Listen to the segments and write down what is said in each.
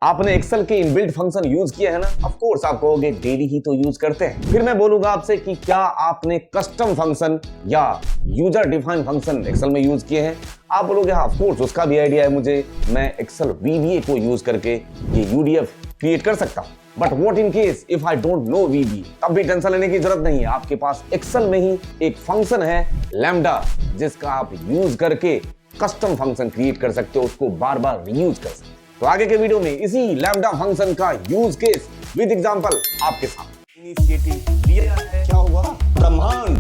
आपने एक्सेल के inbuilt function use किए हैं ना? ऑफ कोर्स आप कहोगे डेली ही तो यूज करते हैं। फिर मैं बोलूंगा आपसे कि क्या आपने कस्टम फंक्शन या यूजर डिफाइन फंक्शन एक्सेल में यूज किए हैं? आप बोलोगे हाँ ऑफ कोर्स उसका भी आइडिया है मुझे, मैं एक्सेल वीबीए को यूज करके ये यूडीएफ क्रिएट कर सकता हूं। But what in case if I don't know VB? तब भी टेंशन लेने की जरूरत नहीं है, आपके पास एक्सेल में ही एक फंक्शन है लैम्डा, जिसका आप यूज करके कस्टम फंक्शन क्रिएट कर सकते हो, उसको बार बार रीयूज कर सकते हो। तो आगे के वीडियो में इसी लैम्डा फंक्शन का यूज केस विद एग्जांपल आपके सामने। इनिशिएटिव लिया है, क्या हुआ? ब्रह्मांड।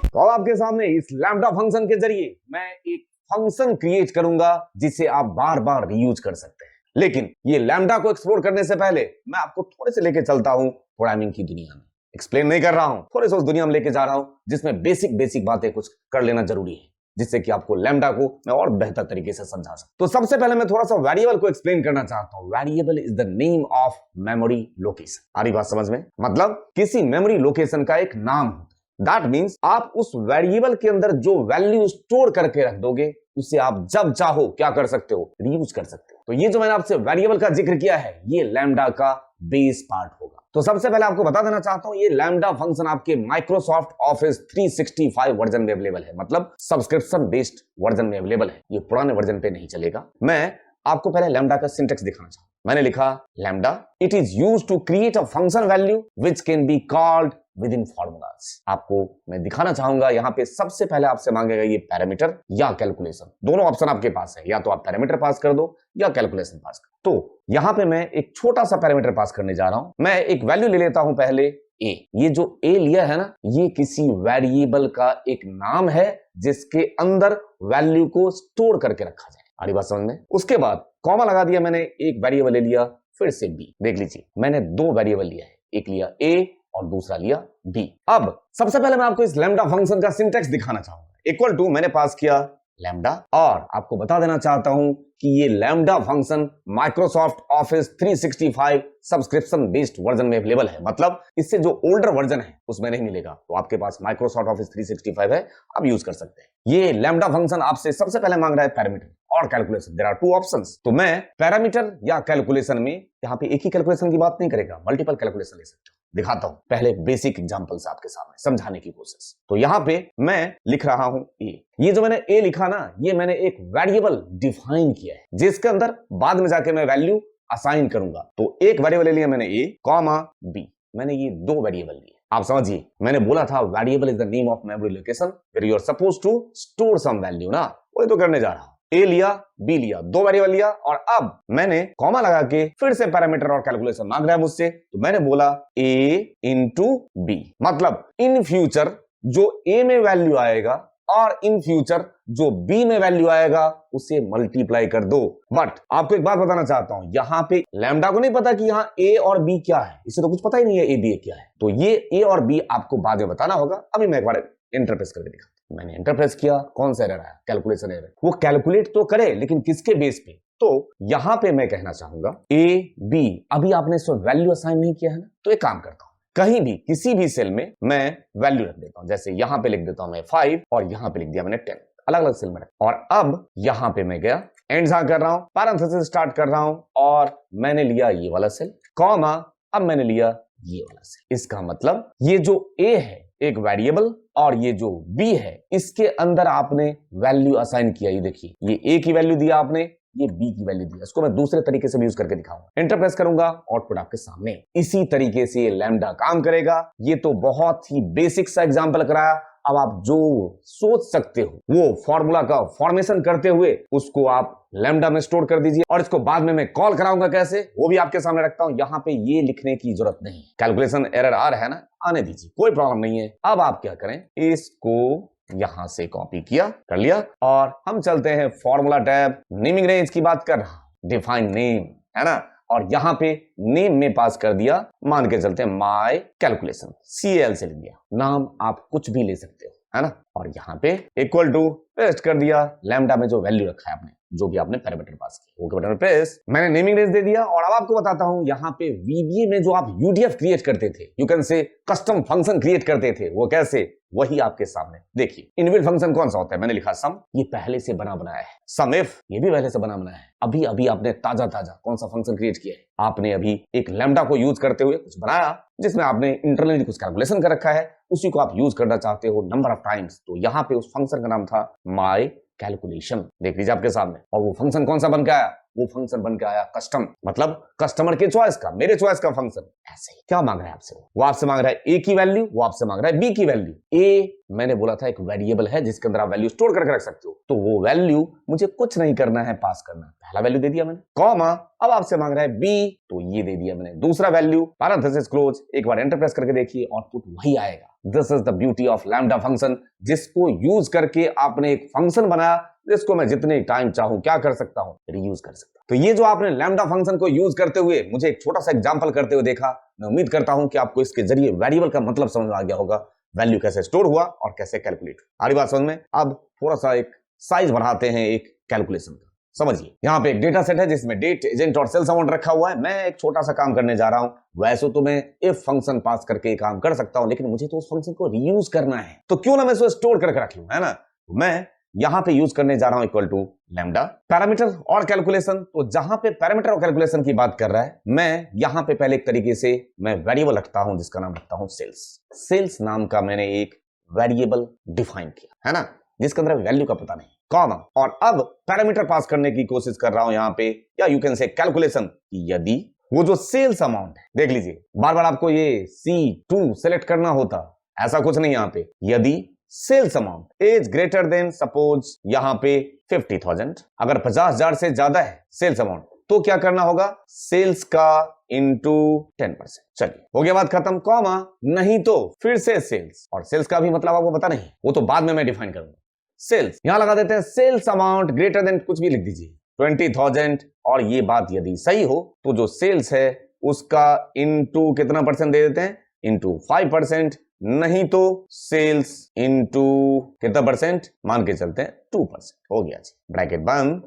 तो अब आपके सामने इस लैम्डा फंक्शन के जरिए मैं एक फंक्शन क्रिएट करूंगा जिसे आप बार बार रीयूज कर सकते हैं। लेकिन ये लैम्डा को एक्सप्लोर करने से पहले मैं आपको थोड़े से लेके चलता हूं प्रोग्रामिंग की दुनिया में। एक्सप्लेन नहीं कर रहा हूं, थोड़े से उस दुनिया में लेके जा रहा हूं जिसमें बेसिक बातें कुछ कर लेना जरूरी है, जिससे कि आपको लैम्डा को मैं और बेहतर तरीके से समझा सकूं। तो सबसे पहले मैं थोड़ा सा वेरिएबल को एक्सप्लेन करना चाहता हूं। Variable is the name of memory location. आ रही बात समझ में? मतलब किसी मेमोरी लोकेशन का एक नाम होता है। दैट मीन्स आप उस वेरिएबल के अंदर जो वैल्यू स्टोर करके रख दोगे उसे आप जब चाहो क्या कर सकते हो? रीयूज कर सकते हो। तो ये जो मैंने आपसे वेरिएबल का जिक्र किया है ये लैम्डा का बेस पार्ट होगा। तो सबसे पहले आपको बता देना चाहता हूं ये लैम्डा फंक्शन आपके माइक्रोसॉफ्ट ऑफिस 365 वर्जन में अवेलेबल है, मतलब सब्सक्रिप्शन बेस्ड वर्जन में अवेलेबल है, ये पुराने वर्जन पे नहीं चलेगा। मैं आपको पहले लैम्डा का सिंटेक्स दिखाना चाहूं। मैंने लिखा lambda it is used to create a function value which can be called within formulas. आपको मैं दिखाना चाहूंगा यहाँ पे सबसे पहले आपसे मांगेगा ये पैरामीटर या कैलकुलेशन, दोनों ऑप्शन आपके पास है, या तो आप पैरामीटर पास कर दो या कैलकुलेशन पास कर। तो यहाँ पे मैं एक छोटा सा पैरामीटर पास करने जा रहा हूं। मैं एक वैल्यू ले लेता हूं पहले ए। ये जो ए लिया है ना, ये किसी वेरिएबल का एक नाम है जिसके अंदर वैल्यू को स्टोर करके रखा जाए। आ रही बात समझ में? उसके बाद कॉमा लगा दिया मैंने, एक वेरिएबल ले लिया, फिर से बी। देख लीजिए मैंने दो वेरिएबल लिया है, एक लिया ए और दूसरा लिया बी। अब सबसे पहले मैं आपको इस लैम्डा फंक्शन का सिंटेक्स दिखाना चाहूंगा। इक्वल टू मैंने पास किया लैम्डा, और आपको बता देना चाहता हूं कि ये lambda function Microsoft office 365 subscription based version में अवेलेबल है, मतलब इससे जो ओल्डर वर्जन है उसमें नहीं मिलेगा। तो आपके पास माइक्रोसॉफ्ट ऑफिस 365 है, आप यूज कर सकते हैं। ये लैम्डा फंक्शन आपसे सबसे पहले मांग रहा है पैरामीटर और calculation. There are two options. तो मैं पैरामीटर या कैलकुलेशन में यहाँ पे एक ही कैलकुलेशन की बात नहीं करेगा, मल्टीपल कैलकुलेशन ले सकते हो। दिखाता हूं पहले बेसिक एग्जांपल्स आपके सामने समझाने की कोशिश। तो यहां पे मैं लिख रहा हूं ए। ये जो मैंने ए लिखा ना, ये मैंने एक वेरिएबल डिफाइन किया है जिसके अंदर बाद में जाके मैं वैल्यू असाइन करूंगा। तो एक वेरिएबल ले लिया मैंने ए कॉमा बी, मैंने ये दो वेरिएबल लिए। आप समझिए मैंने बोला था variable is the name of memory location where you are supposed to store some value ना, वही तो करने जा रहा हूं। ए लिया, बी लिया, दो वेरिएबल लिया, और अब मैंने कॉमा लगा के फिर से पैरामीटर और कैलकुलेशन मांग रहा है मुझसे, तो मैंने बोला ए इंटू बी, मतलब इन फ्यूचर जो ए में वैल्यू आएगा और इन फ्यूचर जो बी में वैल्यू आएगा उसे मल्टीप्लाई कर दो। बट आपको एक बात बताना चाहता हूं, यहाँ पे लैम्डा को नहीं पता कि यहाँ ए और बी क्या है, इसे तो कुछ पता ही नहीं है ए बी क्या है। तो ये ए और बी आपको बाद में बताना होगा। अभी मैं एक बार इंटरप्रेस करके दिखा। मैंने इंटरप्रेस किया, कौन सा एरर आया? Calculation error. वो कैलकुलेट तो करे लेकिन किसके बेस पे? तो यहां पे मैं कहना चाहूंगा ए बी, अभी आपने इसको वैल्यू असाइन नहीं किया है ना, तो एक काम करता हूं, कहीं भी किसी भी सेल में मैं वैल्यू रख देता हूं। जैसे यहां पे लिख देता हूं मैं 5 और यहां पे लिख दिया मैंने 10, अलग अलग सेल में रख। और अब यहां पे मैं गया एंड कर रहा हूं, पैरेंथेसिस स्टार्ट कर रहा हूं, और मैंने लिया ये वाला सेल कॉमा, अब मैंने लिया ये वाला सेल। इसका मतलब ये जो ए है एक वेरिएबल और ये जो बी है इसके अंदर आपने वैल्यू असाइन किया। ये देखिए ये ए की वैल्यू दिया आपने, ये बी की वैल्यू दिया। इसको मैं दूसरे तरीके से भी यूज करके दिखाऊंगा। एंटर प्रेस करूंगा, आउटपुट आपके सामने। इसी तरीके से ये लैम्डा काम करेगा। ये तो बहुत ही बेसिक सा एग्जांपल कराया। अब आप जो सोच सकते हो वो फॉर्मूला का फॉर्मेशन करते हुए उसको आप लैम्डा में स्टोर कर दीजिए, और इसको बाद में मैं कॉल कराऊंगा कैसे वो भी आपके सामने रखता हूं। यहां पे ये लिखने की जरूरत नहीं, कैलकुलेशन एरर आ रहा है ना, आने दीजिए, कोई प्रॉब्लम नहीं है। अब आप क्या करें, इसको यहां से कॉपी किया, कर लिया, और हम चलते हैं फॉर्मूला टैब, नेमिंग रेंज की बात कर रहा हूं, डिफाइन नेम है ना, और यहां पे नेम में पास कर दिया, मान के चलते हैं माय कैलकुलेशन, CL से लिख दिया। नाम आप कुछ भी ले सकते हो है ना, और यहां पे इक्वल टू पेस्ट कर दिया लैम्डा में जो वैल्यू रखा है आपने, जो भी आपने पैरामीटर पास किया, ओके बटन प्रेस। मैंने नेमिंग रेंज दे दिया। और अब आपको बताता हूं यहां पे VBA में जो आप UDF क्रिएट करते थे, you can say custom function create करते थे, वो कैसे? वही आपके सामने देखिए। इनबिल्ट फंक्शन कौन सा होता है? मैंने लिखा सम, ये पहले से बना बनाया है। सम इफ, ये भी पहले से बना बनाया है। अभी अभी आपने ताजा कौन सा फंक्शन क्रिएट किया है? आपने अभी एक लैम्डा को यूज करते हुए कुछ बनाया जिसमें आपने इंटरनली कुछ कैलकुलेशन कर रखा है, उसी को आप यूज करना चाहते हो नंबर ऑफ टाइम्स। तो यहाँ पे उस फंक्शन का नाम था माई कैलकुलेशन, देख लीजिए आपके सामने। और वो फंक्शन कौन सा बन के आया? वो फंक्शन बन के आया कस्टम, मतलब कस्टमर के चॉइस का, मेरे चॉइस का फंक्शन। ऐसे ही क्या मांग रहा है आपसे? वो आपसे मांग रहा है ए की वैल्यू, वो आपसे मांग रहा है बी की वैल्यू। ए मैंने बोला था एक वेरिएबल है जिसके अंदर आप वैल्यू स्टोर करके रख सकते हो, तो वो वैल्यू मुझे कुछ नहीं करना है, पास करना है। पहला वैल्यू दे दिया मैंने, कॉमा, अब आपसे मांग रहा है बी, तो ये दे दिया मैंने दूसरा वैल्यू, पैरेंथेसिस क्लोज। एक बार एंटर प्रेस करके देखिए, आउटपुट वही आएगा। This is the beauty of lambda function, जिसको यूज करके आपने एक फंक्शन बनाया जिसको मैं जितने टाइम चाहूं क्या कर सकता हूं, रीयूज कर सकता हूं। तो ये जो आपने लैम्डा फंक्शन को यूज करते हुए मुझे एक छोटा सा एग्जांपल करते हुए देखा, मैं उम्मीद करता हूं कि आपको इसके जरिए वेरिएबल का मतलब समझ में आ गया होगा, वैल्यू कैसे स्टोर हुआ और कैसे कैलकुलेट हुआ। आ रही बात समझ में? अब थोड़ा सा एक साइज बढ़ाते हैं एक कैलकुलेशन का। समझिए, यहाँ पे एक डेटा सेट है जिसमें डेट, एजेंट और सेल्स अमाउंट रखा हुआ है। मैं एक छोटा सा काम करने जा रहा हूं। वैसे तो मैं इफ फंक्शन पास करके काम कर सकता हूं, लेकिन मुझे तो उस फंक्शन को रीयूज करना है, तो क्यों ना मैं इसको स्टोर करके रख लूं, है ना? मैं यहां पे यूज करने जा रहा हूं इक्वल टू लैम्डा पैरामीटर और कैलकुलेशन। तो जहां पे पैरामीटर और कैलकुलेशन की बात कर रहा है, मैं यहां पे पहले एक तरीके से मैं वेरिएबल रखता हूं जिसका नाम रखता हूं सेल्स। सेल्स नाम का मैंने एक वेरिएबल डिफाइन किया, है ना, जिसके अंदर वैल्यू का पता नहीं, कॉमा। और अब पैरामीटर पास करने की कोशिश कर रहा हूं यहां पे, या यू कैन से कैलकुलेशन, यदि वो जो सेल्स अमाउंट है, देख लीजिए बार बार आपको ये C2 सेलेक्ट करना होता, ऐसा कुछ नहीं। यहां पे यदि sales amount is greater than, suppose यहां पे 50,000, अगर 50,000 से ज्यादा है सेल्स अमाउंट, तो क्या करना होगा? सेल्स का इंटू 10%। चलिए, हो गया बात खत्म, कॉमा। नहीं तो फिर से सेल्स, और सेल्स का भी मतलब आपको पता नहीं, वो तो बाद में मैं डिफाइन करूंगा। सेल्स यहां लगा देते हैं, सेल्स अमाउंट ग्रेटर देन, कुछ भी लिख दीजिए 20,000, और ये बात यदि सही हो तो जो सेल्स है उसका इंटू कितना परसेंट दे देते हैं? इंटू 5%। नहीं तो सेल्स इंटू कितना परसेंट? मान के चलते हैं 2%। हो गया जी, ब्रैकेट बंद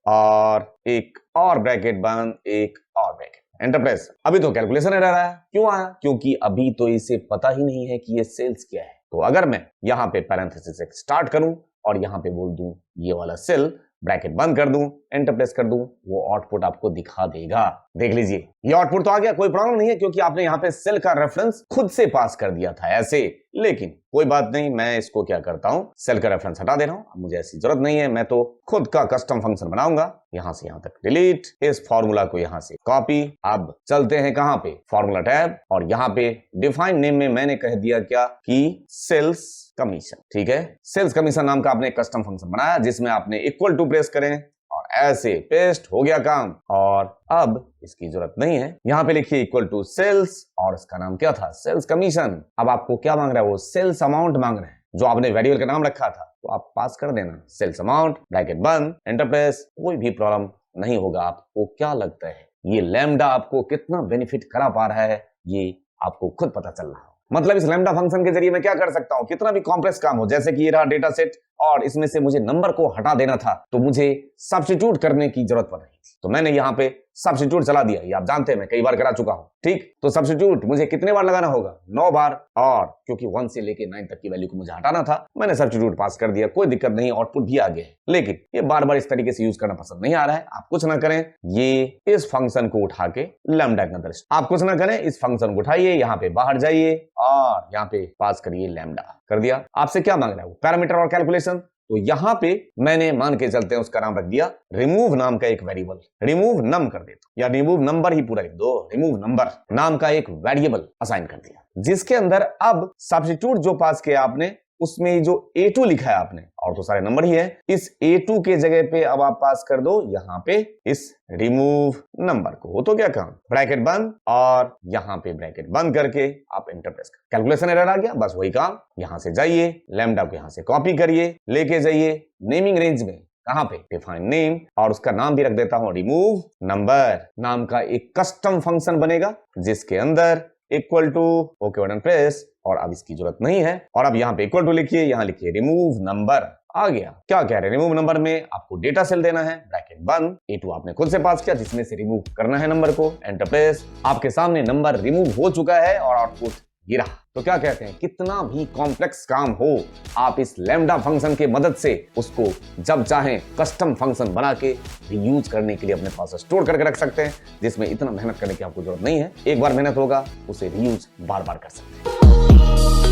और एक और ब्रैकेट बंद, एक और ब्रैकेट, एंटर प्रेस। अभी तो कैलकुलेशन एरर आया, क्यों आया? क्योंकि अभी तो इसे पता ही नहीं है कि ये सेल्स क्या है। तो अगर मैं यहां पे पैरेंथेसिस से स्टार्ट करूं और यहां पे बोल दूं ये वाला सेल, ब्रैकेट बंद कर दूं, एंटर प्रेस कर दूं, वो आउटपुट आपको दिखा देगा। देख लीजिए, ये आउटपुट तो आ गया, कोई प्रॉब्लम नहीं है, क्योंकि आपने यहां पे सेल का रेफरेंस खुद से पास कर दिया था ऐसे। लेकिन कोई बात नहीं, मैं इसको क्या करता हूं, सेल का रेफरेंस हटा दे रहा हूं। अब मुझे ऐसी जरूरत नहीं है, मैं तो खुद का कस्टम फंक्शन बनाऊंगा। यहां से यहां तक डिलीट, इस फॉर्मूला को यहां से कॉपी। अब चलते हैं कहां पे? फॉर्मूला टैब, और यहां पे डिफाइन नेम में मैंने कह दिया क्या कि सेल्स कमीशन। ठीक है, सेल्स कमीशन नाम का आपने कस्टम फंक्शन बनाया जिसमें आपने इक्वल टू प्रेस करें और ऐसे पेस्ट, हो गया काम। और अब इसकी जरूरत नहीं है, यहां पे लिखिए इक्वल टू सेल्स, और इसका नाम क्या था? Sales commission. अब आपको क्या मांग रहा है? वो सेल्स अमाउंट मांग रहे हैं जो आपने वेरिएबल का नाम रखा था, तो आप पास कर देना सेल्स अमाउंट, ब्रैकेट बंद, एंटर प्रेस। कोई भी प्रॉब्लम नहीं होगा। आपको क्या लगता है ये लैम्डा आपको कितना बेनिफिट करा पा रहा है? ये आपको खुद पता चल रहा है। मतलब इस लैम्डा फंक्शन के जरिए मैं क्या कर सकता हूं? कितना भी कॉम्प्लेक्स काम हो, जैसे कि ये रहा डेटा सेट और इसमें से मुझे नंबर को हटा देना था, तो मुझे सब्स्टिट्यूट करने की जरूरत पड़ रही थी, तो मैंने यहां पे सब्स्टिट्यूट चला दिया। ये आप जानते हैं, मैं कई बार करा चुका हूं। ठीक, तो सब्स्टिट्यूट मुझे कितने बार लगाना होगा? 9 बार। और क्योंकि 1 से लेके 9 तक की वैल्यू को मुझे हटाना था, मैंने सब्स्टिट्यूट पास कर दिया, कोई दिक्कत नहीं, आउटपुट भी आ गया है। लेकिन ये बार बार इस तरीके से यूज करना पसंद नहीं आ रहा है। आप कुछ ना करें, ये इस फंक्शन को उठा के लैम्डा के अंदर, आप कुछ ना करें, इस फंक्शन को उठाइए, यहाँ पे बाहर जाइए और यहाँ पे पास करिए लैम्डा। कर दिया। आपसे क्या मांग रहा है? वो पैरामीटर और कैलकुलेशन। तो यहां पे मैंने मान के चलते हैं उसका नाम रख दिया रिमूव नाम का एक वेरिएबल, रिमूव नम कर देता, या रिमूव नंबर ही पूरा लिख दो, रिमूव नंबर नाम का एक वेरिएबल असाइन कर दिया, जिसके अंदर अब सब्स्टिट्यूट जो पास किया आपने उसमें जो A2 लिखा है आपने, और तो सारे नंबर ही है, इस A2 के जगह पे अब आप पास कर दो यहां पे इस रिमूव नंबर को। हो तो क्या काम, ब्रैकेट बंद और यहां पे ब्रैकेट बंद करके आप एंटर प्रेस कर, कैलकुलेशन एरर आ गया, बस वही काम। यहां से जाइए, लैम्डा को यहां से कॉपी करिए, लेके जाइए नेमिंग रेंज में, कहां पे? डिफाइन नेम, और उसका नाम भी रख देता हूं रिमूव नंबर नाम का एक कस्टम फंक्शन बनेगा, जिसके अंदर equal to, okay button press, और अब इसकी जरूरत नहीं है। और अब यहाँ पे इक्वल टू लिखिए, यहाँ लिखिए रिमूव नंबर। आ गया। क्या कह रहे हैं? रिमूव नंबर में आपको डेटा सेल देना है, ब्रैकेट बंद, A2 आपने खुद से पास किया जिसमें से रिमूव करना है नंबर को, एंटर प्रेस। आपके सामने नंबर रिमूव हो चुका है और आउटपुट ये रहा। तो क्या कहते हैं, कितना भी कॉम्प्लेक्स काम हो, आप इस लैम्डा फंक्शन के मदद से उसको जब चाहें कस्टम फंक्शन बना के रीयूज करने के लिए अपने पास स्टोर करके रख सकते हैं, जिसमें इतना मेहनत करने की आपको जरूरत नहीं है। एक बार मेहनत होगा, उसे रीयूज बार बार कर सकते हैं।